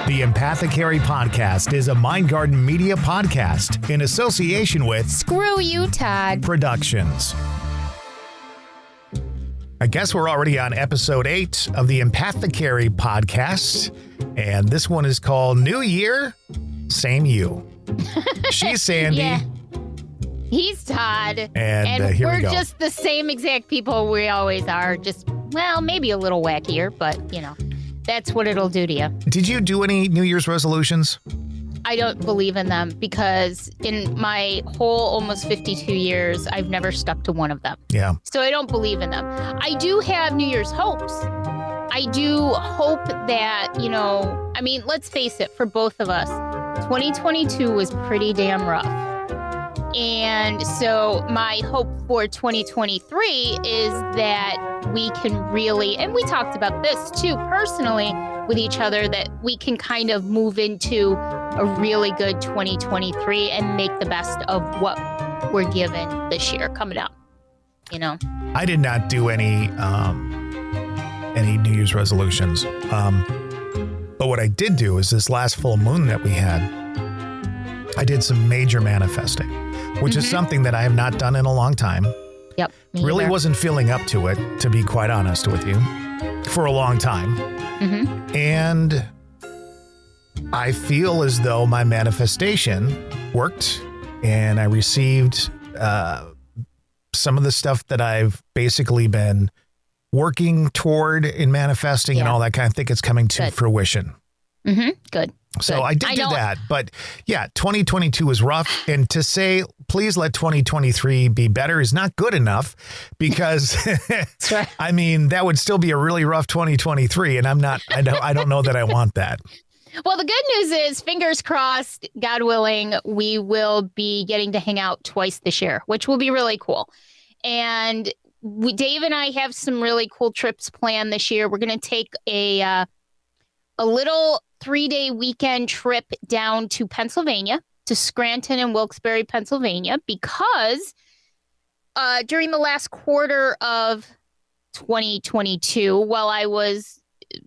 The Empathecary Podcast is a Mindgarden Media podcast in association with Screw You, Todd Productions. I guess we're already on episode 8 of the Empathecary Podcast, and this one is called New Year, Same You. She's Sandy. Yeah. He's Todd. And here we're we go. just the same exact people we always are. Just, well, maybe a little wackier, but, you know, that's what it'll do to you. Did you do any New Year's resolutions? I don't believe in them because in my whole almost 52 years, I've never stuck to one of them. Yeah. So I don't believe in them. I do have New Year's hopes. I do hope that, you know, I mean, let's face it, for both of us, 2022 was pretty damn rough. And so my hope for 2023 is that we can really, and we talked about this too personally with each other, that we can kind of move into a really good 2023 and make the best of what we're given this year coming up, you know? I did not do any New Year's resolutions. But what I did do is this last full moon that we had, I did some major manifesting, which is something that I have not done in a long time. Yep. Really wasn't feeling up to it, to be quite honest with you, for a long time. Mm-hmm. And I feel as though my manifestation worked and I received some of the stuff that I've basically been working toward in manifesting and all that kind of thing. It's coming to fruition. Mm-hmm. Good. So I did do that. But yeah, 2022 was rough. And to say, please let 2023 be better is not good enough because, That's right. I mean, that would still be a really rough 2023. And I don't know that I want that. Well, the good news is, fingers crossed, God willing, we will be getting to hang out twice this year, which will be really cool. And Dave and I have some really cool trips planned this year. We're going to take a little 3-day weekend trip down to Pennsylvania, to Scranton and Wilkes-Barre, Pennsylvania, because during the last quarter of 2022, while I was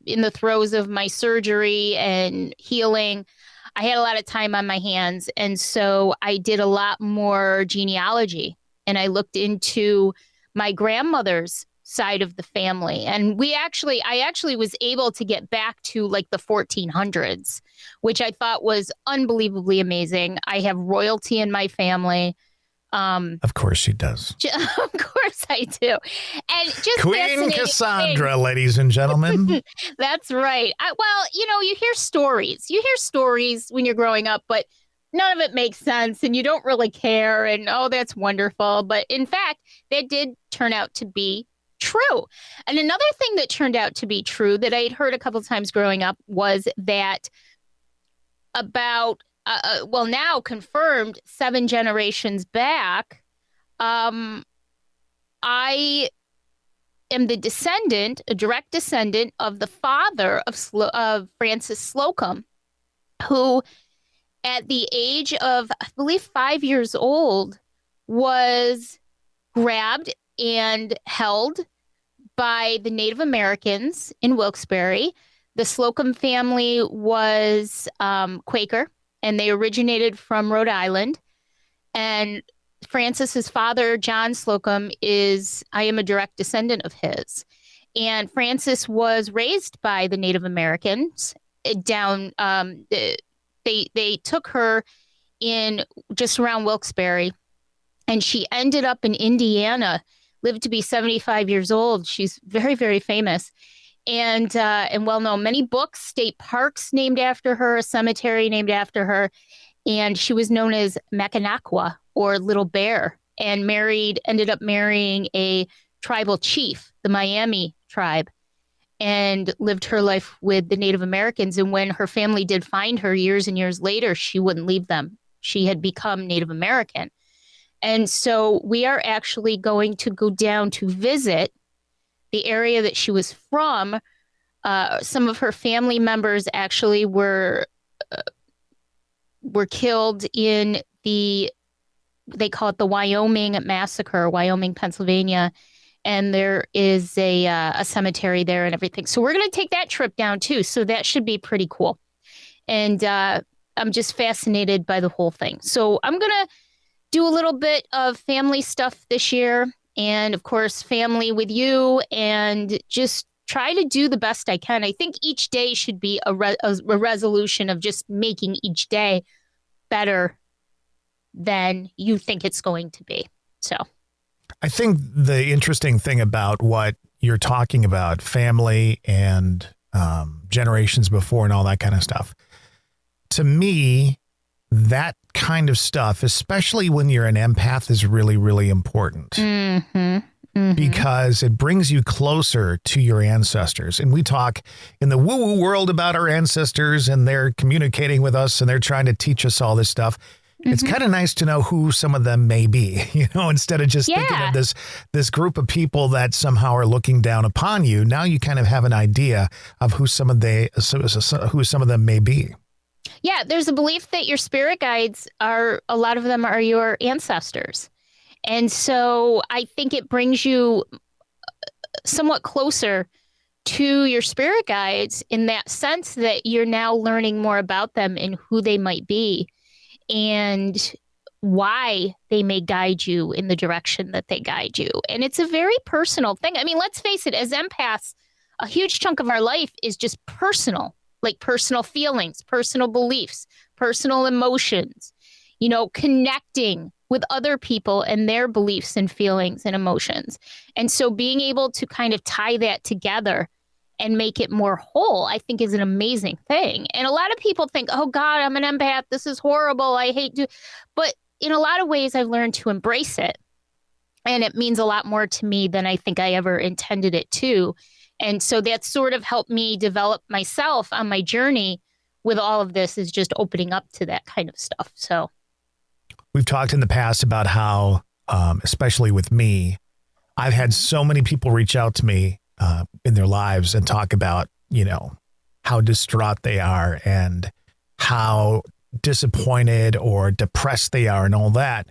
in the throes of my surgery and healing, I had a lot of time on my hands. And so I did a lot more genealogy, and I looked into my grandmother's side of the family. And I actually was able to get back to like the 1400s, which I thought was unbelievably amazing. I have royalty in my family. Of course she does. Of course I do. And just Queen Cassandra, ladies and gentlemen. That's right. Well, you know, you hear stories. You hear stories when you're growing up, but none of it makes sense and you don't really care. And, oh, that's wonderful. But in fact, that did turn out to be true. And another thing that turned out to be true that I had heard a couple of times growing up was that about, now confirmed 7 generations back, I am the descendant, a direct descendant of the father of Francis Slocum, who at the age of, I believe, 5 years old, was grabbed and held by the Native Americans in Wilkes-Barre. The Slocum family was Quaker, and they originated from Rhode Island. And Francis's father, John Slocum, I am a direct descendant of his. And Francis was raised by the Native Americans down. They took her in just around Wilkes-Barre, and she ended up in Indiana, lived to be 75 years old. She's very, very famous and well known. Many books, state parks named after her, a cemetery named after her. And she was known as Mackinac, or Little Bear, and ended up marrying a tribal chief, the Miami tribe, and lived her life with the Native Americans. And when her family did find her years and years later, she wouldn't leave them. She had become Native American. And so we are actually going to go down to visit the area that she was from. Some of her family members actually were killed in they call it the Wyoming Massacre, Wyoming, Pennsylvania. And there is a cemetery there and everything. So we're going to take that trip down too. So that should be pretty cool. And I'm just fascinated by the whole thing. So I'm going to do a little bit of family stuff this year. And of course, family with you, and just try to do the best I can. I think each day should be a resolution of just making each day better than you think it's going to be. So I think the interesting thing about what you're talking about, family and generations before and all that kind of stuff, to me, that kind of stuff, especially when you're an empath, is really, really important. Because it brings you closer to your ancestors. And we talk in the woo-woo world about our ancestors, and they're communicating with us and they're trying to teach us all this stuff. It's kind of nice to know who some of them may be, instead of just thinking of this group of people that somehow are looking down upon you. Now you kind of have an idea of who some of them may be. Yeah, there's a belief that your spirit guides a lot of them are your ancestors. And so I think it brings you somewhat closer to your spirit guides in that sense that you're now learning more about them and who they might be and why they may guide you in the direction that they guide you. And it's a very personal thing. I mean, let's face it, as empaths, a huge chunk of our life is just personal, like personal feelings, personal beliefs, personal emotions, connecting with other people and their beliefs and feelings and emotions. And so being able to kind of tie that together and make it more whole, I think is an amazing thing. And a lot of people think, oh God, I'm an empath. This is horrible. I hate to, but in a lot of ways I've learned to embrace it. And it means a lot more to me than I think I ever intended it to. And so that sort of helped me develop myself on my journey with all of this, is just opening up to that kind of stuff. So we've talked in the past about how, especially with me, I've had so many people reach out to me in their lives and talk about, how distraught they are and how disappointed or depressed they are and all that.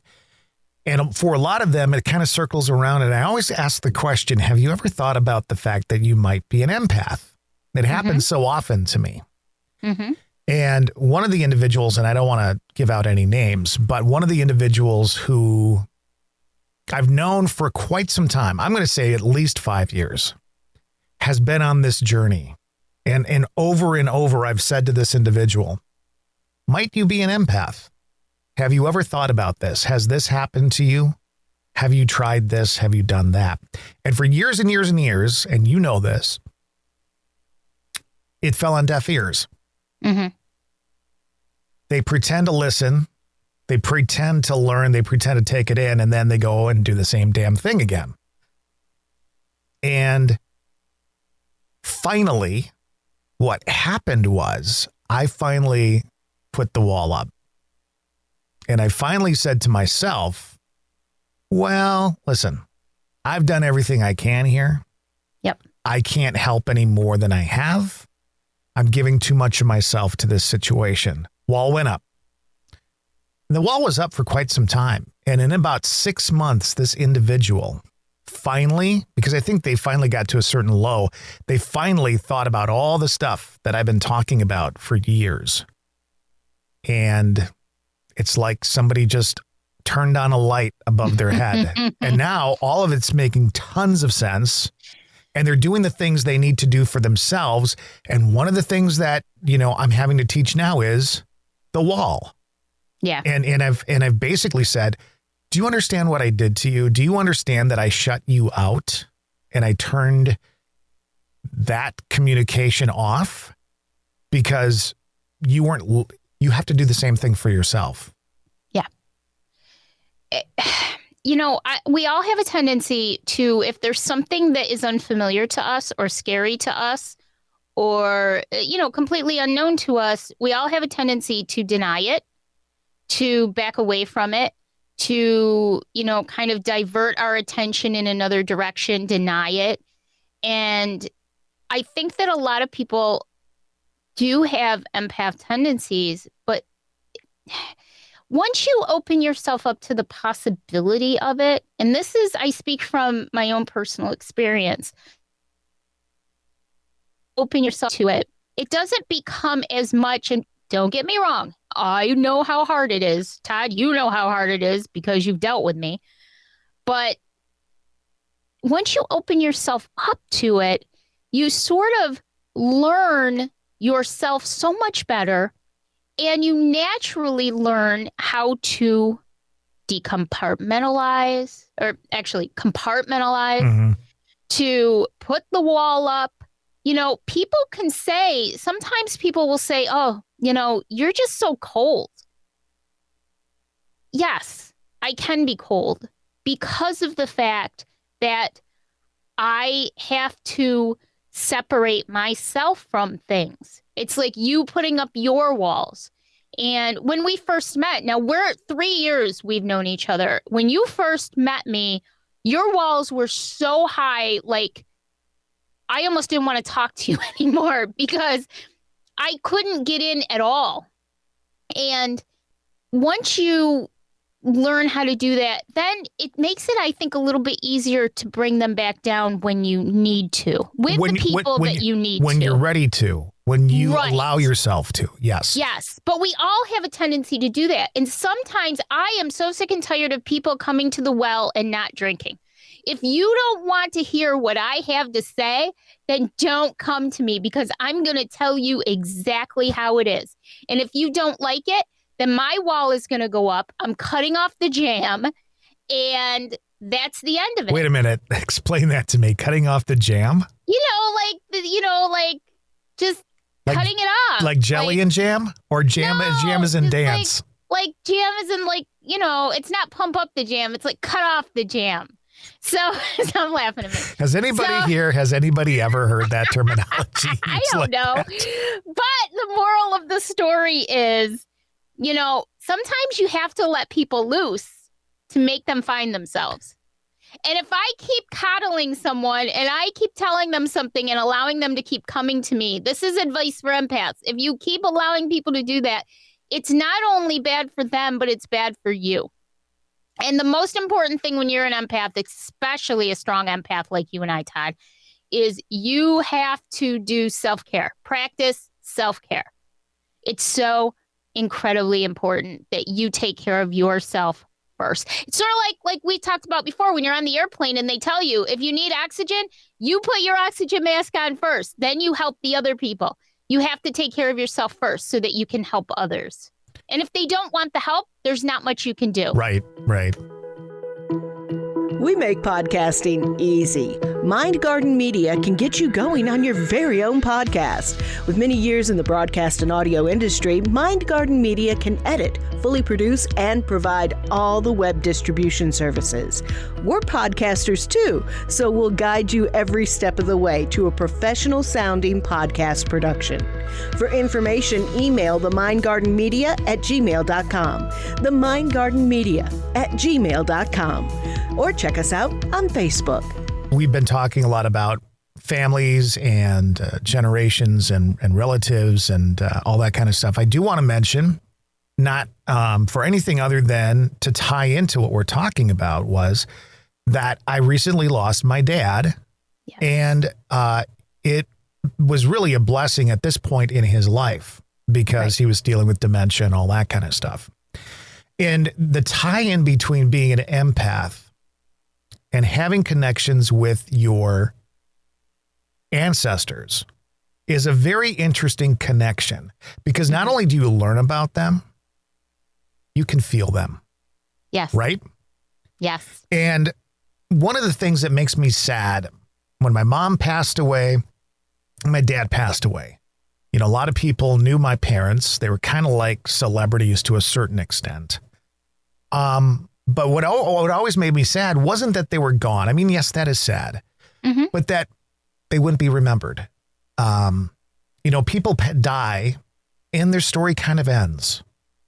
And for a lot of them, it kind of circles around. And I always ask the question, have you ever thought about the fact that you might be an empath? It happens so often to me. And one of the individuals, and I don't want to give out any names, but one of the individuals who I've known for quite some time, I'm going to say at least 5 years, has been on this journey. And over, I've said to this individual, might you be an empath? Have you ever thought about this? Has this happened to you? Have you tried this? Have you done that? And for years and years and years, and you know this, it fell on deaf ears. They pretend to listen. They pretend to learn. They pretend to take it in, and then they go and do the same damn thing again. And finally, what happened was I finally put the wall up. And I finally said to myself, well, listen, I've done everything I can here. Yep. I can't help any more than I have. I'm giving too much of myself to this situation. Wall went up. And the wall was up for quite some time. And in about 6 months, this individual finally, because I think they finally got to a certain low, they finally thought about all the stuff that I've been talking about for years. And it's like somebody just turned on a light above their head. And now all of it's making tons of sense. And they're doing the things they need to do for themselves. And one of the things that, I'm having to teach now is the wall. Yeah. And I've basically said, do you understand what I did to you? Do you understand that I shut you out and I turned that communication off because you have to do the same thing for yourself. Yeah. We all have a tendency to, if there's something that is unfamiliar to us or scary to us or, completely unknown to us, we all have a tendency to deny it, to back away from it, to, kind of divert our attention in another direction, deny it. And I think that a lot of people do have empath tendencies, but once you open yourself up to the possibility of it, and I speak from my own personal experience, open yourself to it, it doesn't become as much Don't get me wrong. I know how hard it is. Todd, you know how hard it is because you've dealt with me. But once you open yourself up to it, you sort of learn yourself so much better, and you naturally learn how to compartmentalize, to put the wall up. You know, people can say, sometimes people will say, oh, you know, you're just so cold. Yes, I can be cold because of the fact that I have to separate myself from things. It's like you putting up your walls. And when we first met, now we're 3 years we've known each other. When you first met me, your walls were so high, like I almost didn't want to talk to you anymore because I couldn't get in at all. And once you learn how to do that, then it makes it, I think, a little bit easier to bring them back down when you need to, with the people that you need to. When you're ready to, when you allow yourself to, yes. Yes, but we all have a tendency to do that. And sometimes I am so sick and tired of people coming to the well and not drinking. If you don't want to hear what I have to say, then don't come to me because I'm going to tell you exactly how it is. And if you don't like it, then my wall is going to go up. I'm cutting off the jam, and that's the end of it. Wait a minute. Explain that to me. Cutting off the jam? Just cutting it off. Like jelly and jam? Or jam is in dance? Like jam is in it's not pump up the jam. It's like cut off the jam. So I'm laughing at me. Has anybody ever heard that terminology? I don't know. But the moral of the story is, sometimes you have to let people loose to make them find themselves. And if I keep coddling someone and I keep telling them something and allowing them to keep coming to me, this is advice for empaths. If you keep allowing people to do that, it's not only bad for them, but it's bad for you. And the most important thing when you're an empath, especially a strong empath like you and I, Todd, is you have to do self-care. Practice self-care. It's so incredibly important that you take care of yourself first. It's sort of like we talked about before when you're on the airplane and they tell you if you need oxygen, you put your oxygen mask on first. Then you help the other people. You have to take care of yourself first so that you can help others. And if they don't want the help, there's not much you can do. Right. We make podcasting easy. Mindgarden Media can get you going on your very own podcast. With many years in the broadcast and audio industry, Mindgarden Media can edit, fully produce, and provide all the web distribution services. We're podcasters too, so we'll guide you every step of the way to a professional-sounding podcast production. For information, email the Mindgarden Media at gmail.com, the Mindgarden Media at gmail.com, or check us out on Facebook. We've been talking a lot about families and generations and relatives and all that kind of stuff. I do want to mention, not for anything other than to tie into what we're talking about, was that I recently lost my dad. Yes. And it was really a blessing at this point in his life because he was dealing with dementia and all that kind of stuff. And the tie-in between being an empath and having connections with your ancestors is a very interesting connection because not only do you learn about them, you can feel them. Yes. Right? Yes. And one of the things that makes me sad when my mom passed away, my dad passed away. A lot of people knew my parents. They were kind of like celebrities to a certain extent. But what always made me sad wasn't that they were gone. I mean, yes, that is sad, but that they wouldn't be remembered. People die and their story kind of ends.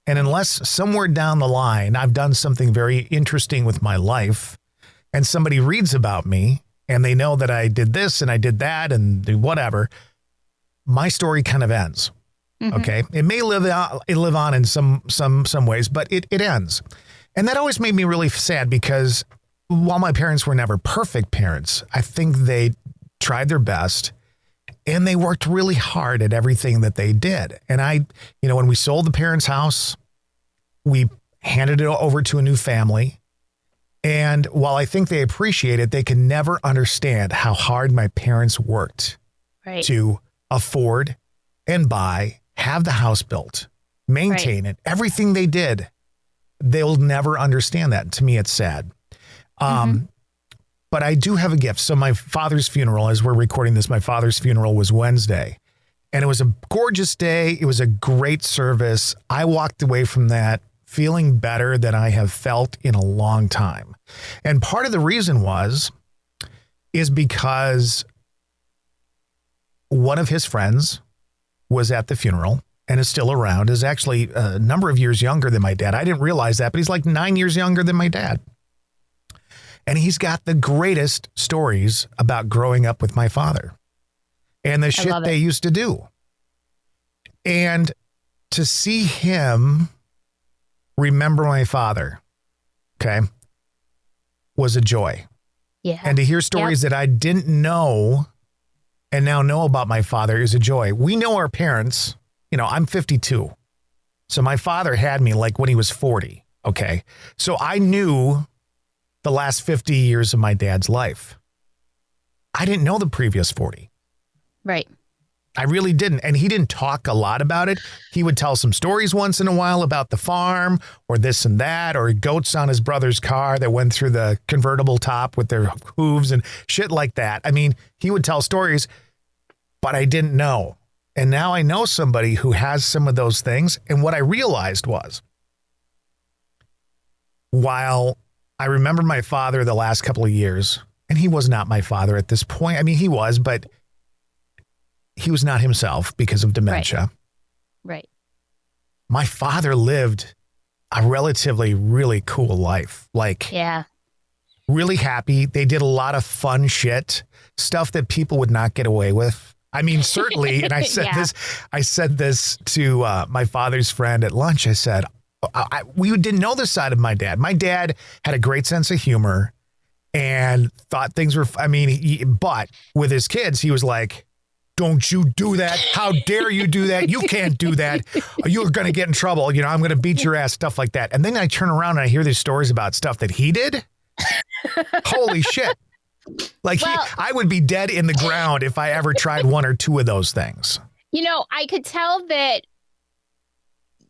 And unless somewhere down the line, I've done something very interesting with my life and somebody reads about me and they know that I did this and I did that and whatever, my story kind of ends. Okay. It may live on in some ways, but it ends. And that always made me really sad because while my parents were never perfect parents, I think they tried their best And they worked really hard at everything that they did. And when we sold the parents' house, we handed it over to a new family. And while I think they appreciate it, they can never understand how hard my parents worked to afford and buy, have the house built, maintain it, everything they did. They'll never understand that. To me, it's sad. But I do have a gift. So my father's funeral, as we're recording this, my father's funeral was Wednesday. And it was a gorgeous day. It was a great service. I walked away from that feeling better than I have felt in a long time. And part of the reason is because one of his friends was at the funeral and is still around, is actually a number of years younger than my dad. I didn't realize that, but he's like 9 years younger than my dad. And he's got the greatest stories about growing up with my father and the shit they used to do. And to see him remember my father, was a joy. Yeah. And to hear stories that I didn't know and now know about my father is a joy. We know our parents, I'm 52. So my father had me like when he was 40. Okay. So I knew the last 50 years of my dad's life. I didn't know the previous 40. Right. I really didn't. And he didn't talk a lot about it. He would tell some stories once in a while about the farm or this and that, or goats on his brother's car that went through the convertible top with their hooves and shit like that. I mean, he would tell stories, but I didn't know. And now I know somebody who has some of those things. And what I realized was, while I remember my father the last couple of years, and he was not my father at this point. I mean, he was, but he was not himself because of dementia. Right. My father lived a relatively really cool life. Really happy. They did a lot of fun shit, stuff that people would not get away with. I mean, certainly. And I said this to my father's friend at lunch. I said, we didn't know this side of my dad. My dad had a great sense of humor and thought things were, but with his kids, he was like, don't you do that. How dare you do that? You can't do that. You're going to get in trouble. I'm going to beat your ass, stuff like that. And then I turn around and I hear these stories about stuff that he did. Holy shit. I would be dead in the ground if I ever tried one or two of those things. I could tell that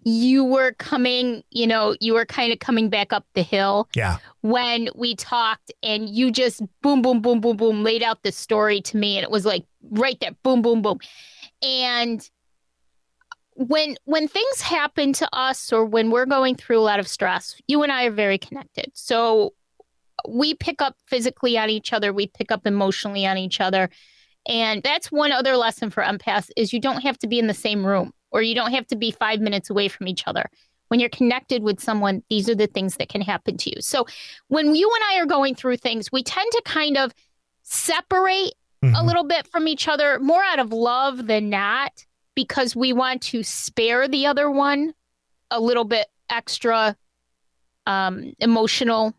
you were coming, you were kind of coming back up the hill. Yeah. When we talked and you just boom, boom, boom, boom, boom, laid out the story to me. And it was like right there, boom, boom, boom. And when things happen to us or when we're going through a lot of stress, you and I are very connected. So we pick up physically on each other. We pick up emotionally on each other. And that's one other lesson for empaths is you don't have to be in the same room. Or you don't have to be 5 minutes away from each other. When you're connected with someone, these are the things that can happen to you. So when you and I are going through things, we tend to kind of separate a little bit from each other, more out of love than not, because we want to spare the other one a little bit extra emotional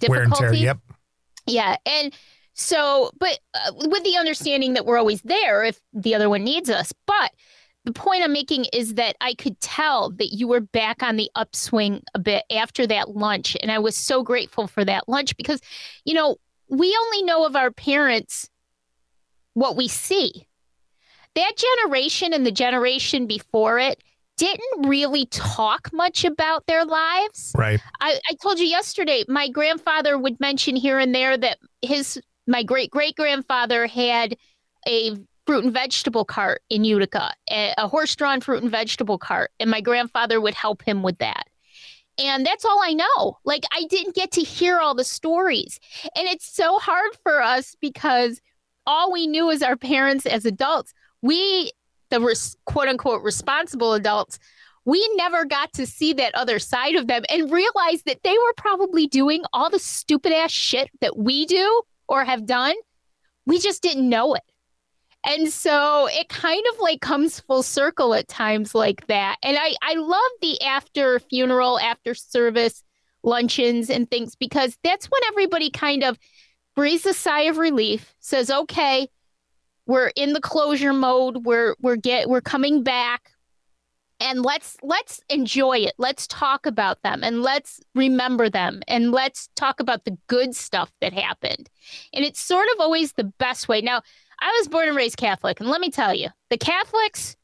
difficulty. Wear and tear, yep. Yeah. And so, but with the understanding that we're always there if the other one needs us. But the point I'm making is that I could tell that you were back on the upswing a bit after that lunch. And I was so grateful for that lunch because, we only know of our parents what we see. That generation and the generation before it didn't really talk much about their lives. Right. I told you yesterday, my grandfather would mention here and there that my great-great-grandfather had a fruit and vegetable cart in Utica, a horse-drawn fruit and vegetable cart. And my grandfather would help him with that. And that's all I know. I didn't get to hear all the stories. And it's so hard for us because all we knew as our parents as adults, the quote unquote responsible adults, we never got to see that other side of them and realize that they were probably doing all the stupid ass shit that we do or have done. We just didn't know it. And so it kind of comes full circle at times like that. And I love the after funeral, after service luncheons and things, because that's when everybody kind of breathes a sigh of relief, says, okay, We're in the closure mode. We're coming back, and let's enjoy it. Let's talk about them, and let's remember them, and let's talk about the good stuff that happened. And it's sort of always the best way. Now, I was born and raised Catholic, and let me tell you, the Catholics,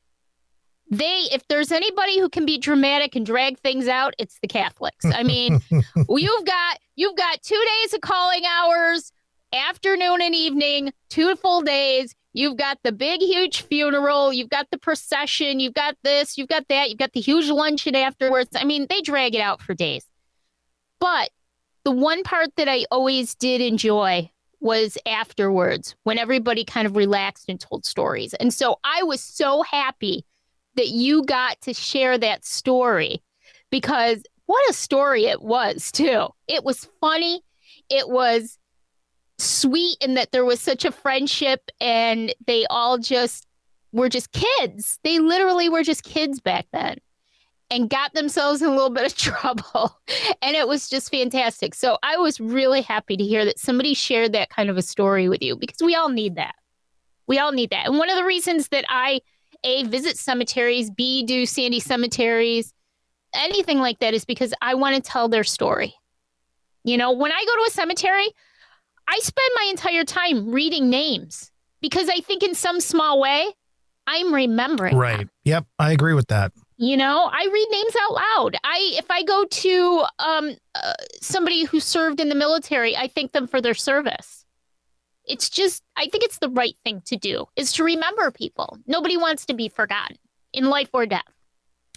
if there's anybody who can be dramatic and drag things out, it's the Catholics. I mean, you've got 2 days of calling hours, afternoon and evening, 2 full days. You've got the big, huge funeral. You've got the procession. You've got this. You've got that. You've got the huge luncheon afterwards. I mean, they drag it out for days. But the one part that I always did enjoy was afterwards, when everybody kind of relaxed and told stories. And so I was so happy that you got to share that story, because what a story it was, too. It was funny. It was sweet in that there was such a friendship, and they all just were just kids. They literally were just kids back then, and got themselves in a little bit of trouble. And it was just fantastic. So I was really happy to hear that somebody shared that kind of a story with you, because we all need that. We all need that. And one of the reasons that I, A, visit cemeteries, B, do Sandy cemeteries, anything like that, is because I want to tell their story. You know, when I go to a cemetery, I spend my entire time reading names, because I think in some small way, I'm remembering Right. them. Yep. I agree with that. You know, I read names out loud. If I go to somebody who served in the military, I thank them for their service. It's just, I think it's the right thing to do, is to remember people. Nobody wants to be forgotten in life or death.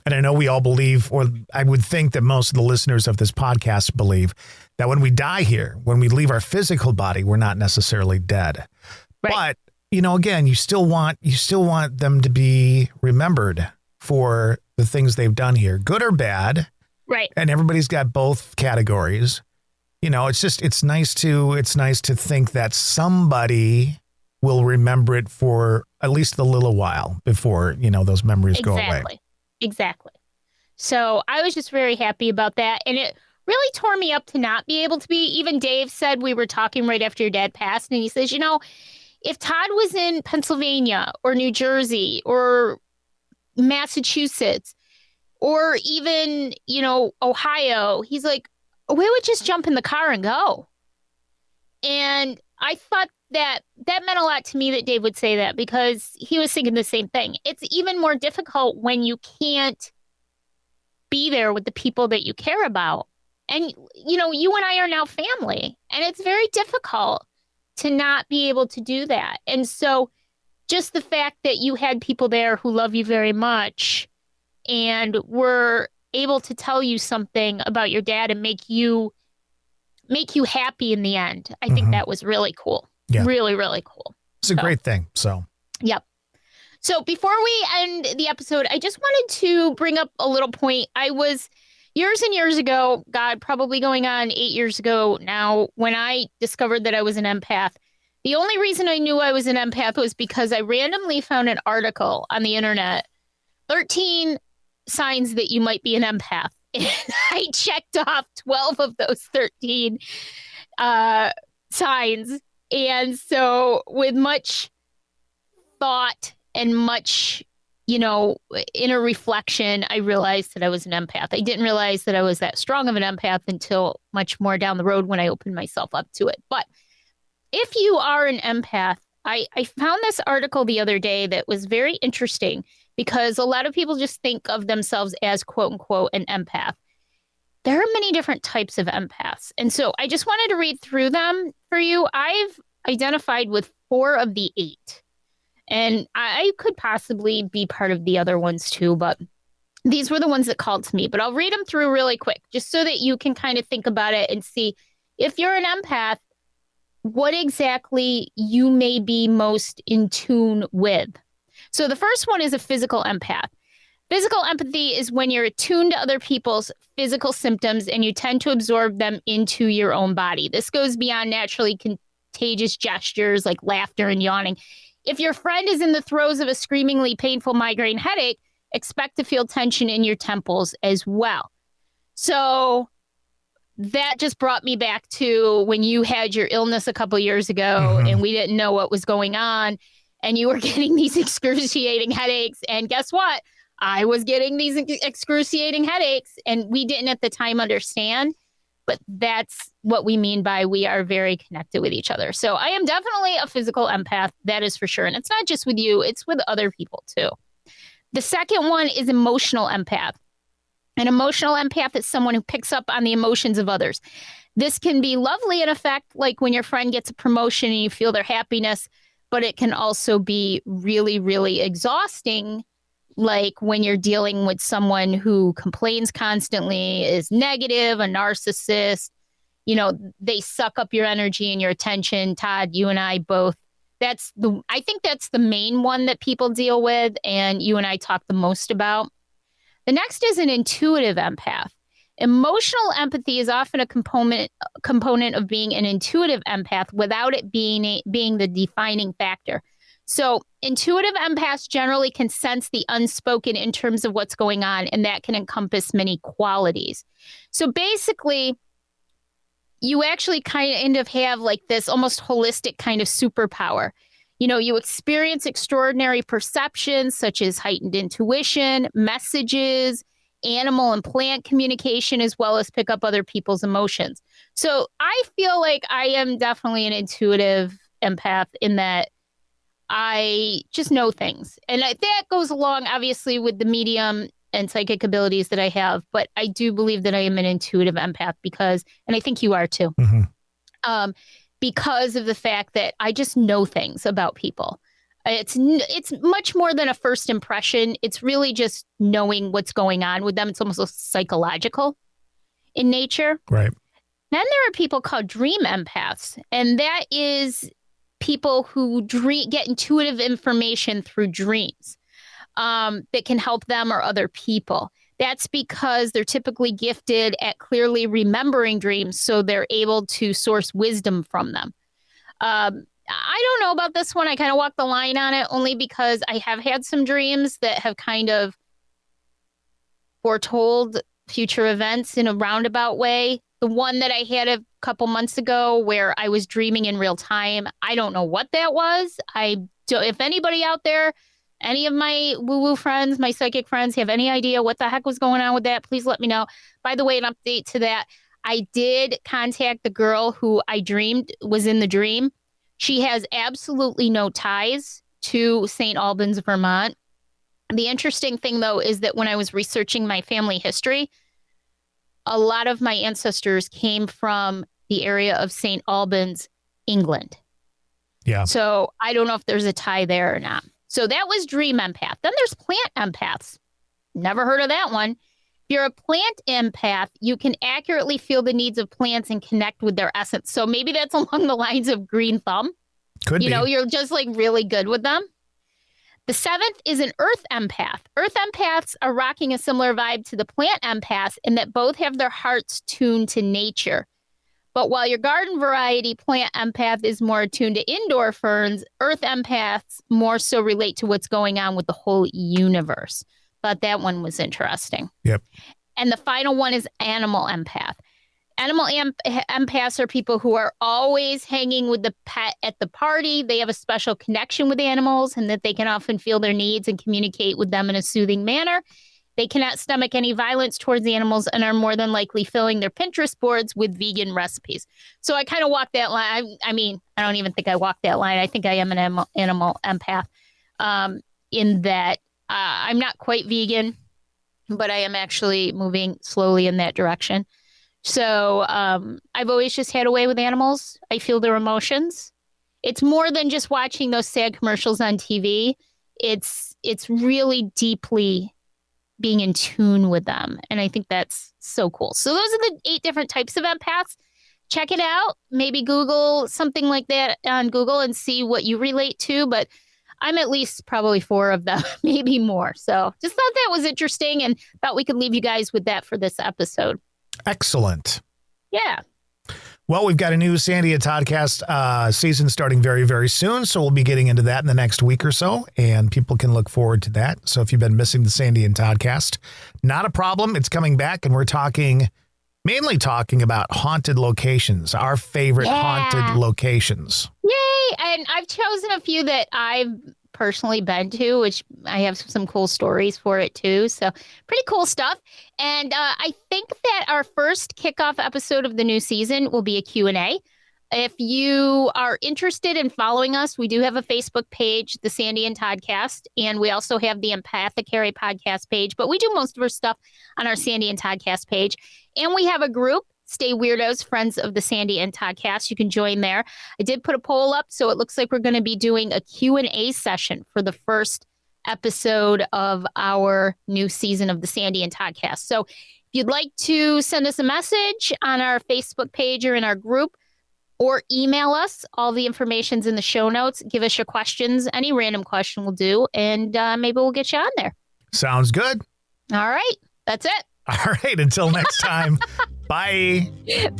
And I know we all believe, or I would think that most of the listeners of this podcast believe, that when we die here, when we leave our physical body, we're not necessarily dead. Right. But, you know, again, you still want them to be remembered for the things they've done here, good or bad. Right. And everybody's got both categories. You know, it's nice to think that somebody will remember it for at least a little while before, you know, those memories go away. Exactly. So I was just very happy about that. And it really tore me up to not be able to be. Even Dave said, we were talking right after your dad passed, and he says, you know, if Todd was in Pennsylvania or New Jersey or Massachusetts or even, you know, Ohio, he's like, we would just jump in the car and go. And I thought that meant a lot to me that Dave would say that, because he was thinking the same thing. It's even more difficult when you can't be there with the people that you care about. And, you know, you and I are now family, and it's very difficult to not be able to do that. And so just the fact that you had people there who love you very much and were able to tell you something about your dad and make you happy in the end, I think that was really cool. Yeah. Really, really cool. It's a great thing. So, yep. So before we end the episode, I just wanted to bring up a little point. I was years and years ago, God, probably going on 8 years ago now, when I discovered that I was an empath. The only reason I knew I was an empath was because I randomly found an article on the internet, 13 signs that you might be an empath. And I checked off 12 of those 13 signs. And so with much thought and much, you know, inner reflection, I realized that I was an empath. I didn't realize that I was that strong of an empath until much more down the road when I opened myself up to it. But if you are an empath, I found this article the other day that was very interesting, because a lot of people just think of themselves as, quote unquote, an empath. There are many different types of empaths. And so I just wanted to read through them for you. I've identified with 4 of the 8. And I could possibly be part of the other ones too, but these were the ones that called to me. But I'll read them through really quick, just so that you can kind of think about it and see if you're an empath, what exactly you may be most in tune with. So the first one is a physical empath. Physical empathy is when you're attuned to other people's physical symptoms and you tend to absorb them into your own body. This goes beyond naturally contagious gestures like laughter and yawning. If your friend is in the throes of a screamingly painful migraine headache, expect to feel tension in your temples as well. So that just brought me back to when you had your illness a couple years ago and we didn't know what was going on. and you were getting these excruciating headaches. And guess what? I was getting these excruciating headaches, and we didn't at the time understand. But that's what we mean by we are very connected with each other. So I am definitely a physical empath. That is for sure. And it's not just with you. It's with other people too. The second one is emotional empath. An emotional empath is someone who picks up on the emotions of others. This can be lovely in effect, like when your friend gets a promotion and you feel their happiness, but it can also be really, really exhausting, like when you're dealing with someone who complains constantly, is negative, a narcissist, they suck up your energy and your attention. Todd, you and I both, I think that's the main one that people deal with, and you and I talk the most about. The next is an intuitive empath. Emotional empathy is often a component of being an intuitive empath without it being the defining factor. So intuitive empaths generally can sense the unspoken in terms of what's going on, and that can encompass many qualities. So basically, you actually kind of have like this almost holistic kind of superpower. You experience extraordinary perceptions such as heightened intuition, messages, animal and plant communication, as well as pick up other people's emotions. So I feel like I am definitely an intuitive empath in that I just know things. And that goes along, obviously, with the medium and psychic abilities that I have. But I do believe that I am an intuitive empath and I think you are too, because of the fact that I just know things about people. It's much more than a first impression. It's really just knowing what's going on with them. It's almost psychological in nature. Right. Then there are people called dream empaths, and that is people who get intuitive information through dreams that can help them or other people. That's because they're typically gifted at clearly remembering dreams, so they're able to source wisdom from them. I don't know about this one. I kind of walk the line on it only because I have had some dreams that have kind of foretold future events in a roundabout way. The one that I had a couple months ago where I was dreaming in real time, I don't know what that was. If anybody out there, any of my woo-woo friends, my psychic friends have any idea what the heck was going on with that, please let me know. By the way, an update to that, I did contact the girl who I dreamed was in the dream. She has absolutely no ties to St. Albans, Vermont. The interesting thing, though, is that when I was researching my family history, a lot of my ancestors came from the area of St. Albans, England. Yeah. So I don't know if there's a tie there or not. So that was dream empath. Then there's plant empaths. Never heard of that one. If you're a plant empath, you can accurately feel the needs of plants and connect with their essence. So maybe that's along the lines of green thumb. Could be. You're just like really good with them. The seventh is an earth empath. Earth empaths are rocking a similar vibe to the plant empaths in that both have their hearts tuned to nature. But while your garden variety plant empath is more attuned to indoor ferns, earth empaths more so relate to what's going on with the whole universe. Thought that one was interesting. Yep. And the final one is animal empath. Animal empaths are people who are always hanging with the pet at the party. They have a special connection with animals and that they can often feel their needs and communicate with them in a soothing manner. They cannot stomach any violence towards the animals and are more than likely filling their Pinterest boards with vegan recipes. So I kind of walk that line. I mean, I don't even think I walk that line. I think I am an animal empath in that I'm not quite vegan, but I am actually moving slowly in that direction. So I've always just had a way with animals. I feel their emotions. It's more than just watching those sad commercials on TV. It's really deeply being in tune with them. And I think that's so cool. So those are the 8 different types of empaths. Check it out. Maybe Google something like that on Google and see what you relate to. But I'm at least probably 4 of them, maybe more. So just thought that was interesting and thought we could leave you guys with that for this episode. Excellent. Yeah. Well, we've got a new Sandy and Toddcast season starting very, very soon. So we'll be getting into that in the next week or so, and people can look forward to that. So if you've been missing the Sandy and Toddcast, not a problem. It's coming back, and we're talking Mainly talking about haunted locations, our favorite haunted locations. Yay! And I've chosen a few that I've personally been to, which I have some cool stories for it too. So pretty cool stuff. And I think that our first kickoff episode of the new season will be a Q&A. If you are interested in following us, we do have a Facebook page, the Sandy and Toddcast, and we also have the Empathecary Podcast page, but we do most of our stuff on our Sandy and Toddcast page. And we have a group, Stay Weirdos, Friends of the Sandy and Toddcast. You can join there. I did put a poll up, so it looks like we're going to be doing a Q&A session for the first episode of our new season of the Sandy and Toddcast. So if you'd like to send us a message on our Facebook page or in our group, or email us. All the information's in the show notes. Give us your questions. Any random question will do. And maybe we'll get you on there. Sounds good. All right. That's it. All right. Until next time. Bye.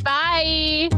Bye.